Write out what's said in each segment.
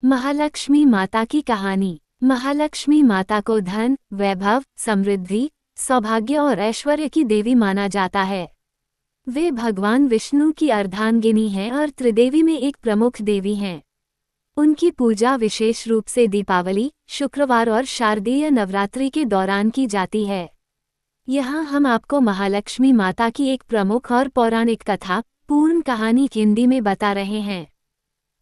महालक्ष्मी माता की कहानी। महालक्ष्मी माता को धन, वैभव, समृद्धि, सौभाग्य और ऐश्वर्य की देवी माना जाता है। वे भगवान विष्णु की अर्धांगिनी हैं और त्रिदेवी में एक प्रमुख देवी हैं। उनकी पूजा विशेष रूप से दीपावली, शुक्रवार और शारदीय नवरात्रि के दौरान की जाती है। यहाँ हम आपको महालक्ष्मी माता की एक प्रमुख और पौराणिक कथा, पूर्ण कहानी हिंदी में बता रहे हैं।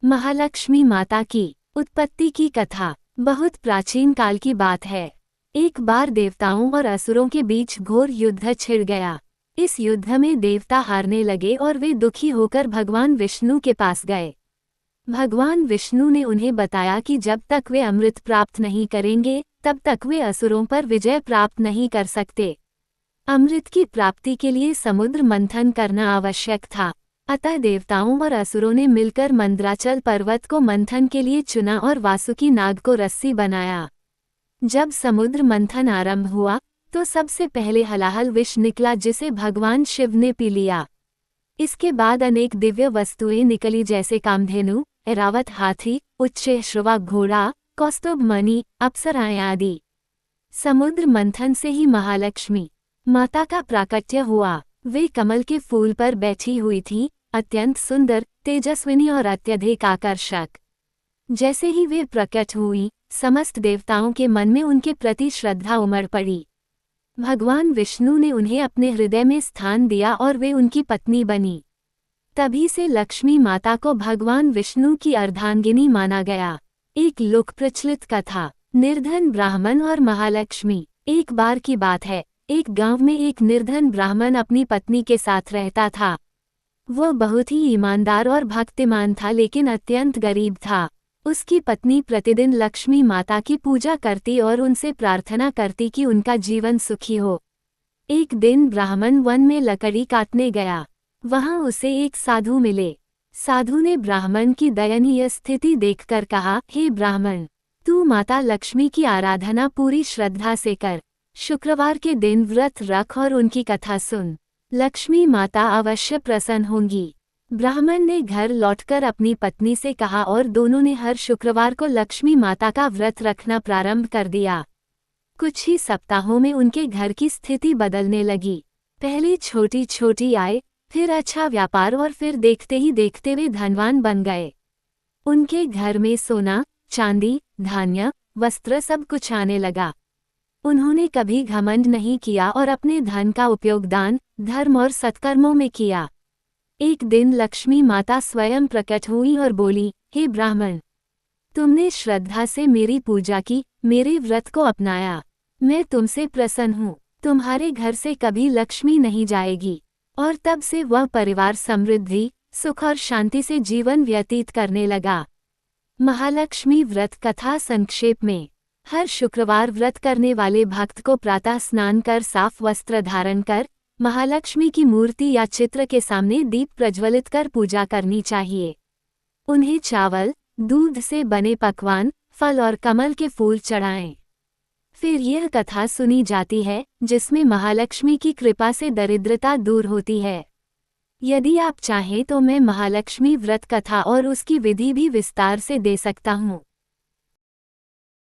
महालक्ष्मी माता की उत्पत्ति की कथा बहुत प्राचीन काल की बात है। एक बार देवताओं और असुरों के बीच घोर युद्ध छिड़ गया। इस युद्ध में देवता हारने लगे और वे दुखी होकर भगवान विष्णु के पास गए। भगवान विष्णु ने उन्हें बताया कि जब तक वे अमृत प्राप्त नहीं करेंगे तब तक वे असुरों पर विजय प्राप्त नहीं कर सकते। अमृत की प्राप्ति के लिए समुद्र मंथन करना आवश्यक था। अतः देवताओं और असुरों ने मिलकर मंद्राचल पर्वत को मंथन के लिए चुना और वासुकी नाग को रस्सी बनाया। जब समुद्र मंथन आरंभ हुआ तो सबसे पहले हलाहल विष निकला, जिसे भगवान शिव ने पी लिया। इसके बाद अनेक दिव्य वस्तुएं निकली, जैसे कामधेनु, ऐरावत हाथी, उच्चैःश्रवा घोड़ा, कौस्तुभ मणि, अप्सराएं आदि। समुद्र मंथन से ही महालक्ष्मी माता का प्राकट्य हुआ। वे कमल के फूल पर बैठी हुई थीं, अत्यंत सुंदर, तेजस्विनी और अत्यधिक आकर्षक। जैसे ही वे प्रकट हुई, समस्त देवताओं के मन में उनके प्रति श्रद्धा उमड़ पड़ी। भगवान विष्णु ने उन्हें अपने हृदय में स्थान दिया और वे उनकी पत्नी बनी। तभी से लक्ष्मी माता को भगवान विष्णु की अर्धांगिनी माना गया। एक लोक प्रचलित कथा, निर्धन ब्राह्मण और महालक्ष्मी। एक बार की बात है, एक गांव में एक निर्धन ब्राह्मण अपनी पत्नी के साथ रहता था। वह बहुत ही ईमानदार और भक्तिमान था, लेकिन अत्यंत गरीब था। उसकी पत्नी प्रतिदिन लक्ष्मी माता की पूजा करती और उनसे प्रार्थना करती कि उनका जीवन सुखी हो। एक दिन ब्राह्मण वन में लकड़ी काटने गया। वहां उसे एक साधु मिले। साधु ने ब्राह्मण की दयनीय स्थिति देखकर कहा, हे ब्राह्मण, तू माता लक्ष्मी की आराधना पूरी श्रद्धा से कर। शुक्रवार के दिन व्रत रख और उनकी कथा सुन। लक्ष्मी माता अवश्य प्रसन्न होंगी। ब्राह्मण ने घर लौटकर अपनी पत्नी से कहा और दोनों ने हर शुक्रवार को लक्ष्मी माता का व्रत रखना प्रारंभ कर दिया। कुछ ही सप्ताहों में उनके घर की स्थिति बदलने लगी। पहले छोटी छोटी आय, फिर अच्छा व्यापार और फिर देखते ही देखते वे धनवान बन गए। उनके घर में सोना, चांदी, धान्य, वस्त्र सब कुछ आने लगा। उन्होंने कभी घमंड नहीं किया और अपने धन का उपयोग दान, धर्म और सत्कर्मों में किया। एक दिन लक्ष्मी माता स्वयं प्रकट हुई और बोली, हे ब्राह्मण, तुमने श्रद्धा से मेरी पूजा की, मेरे व्रत को अपनाया। मैं तुमसे प्रसन्न हूँ। तुम्हारे घर से कभी लक्ष्मी नहीं जाएगी। और तब से वह परिवार समृद्धि, सुख और शांति से जीवन व्यतीत करने लगा। महालक्ष्मी व्रत कथा संक्षेप में। हर शुक्रवार व्रत करने वाले भक्त को प्रातः स्नान कर साफ वस्त्र धारण कर महालक्ष्मी की मूर्ति या चित्र के सामने दीप प्रज्वलित कर पूजा करनी चाहिए। उन्हें चावल, दूध से बने पकवान, फल और कमल के फूल चढ़ाएं। फिर यह कथा सुनी जाती है, जिसमें महालक्ष्मी की कृपा से दरिद्रता दूर होती है। यदि आप चाहें तो मैं महालक्ष्मी व्रत कथा और उसकी विधि भी विस्तार से दे सकता हूँ।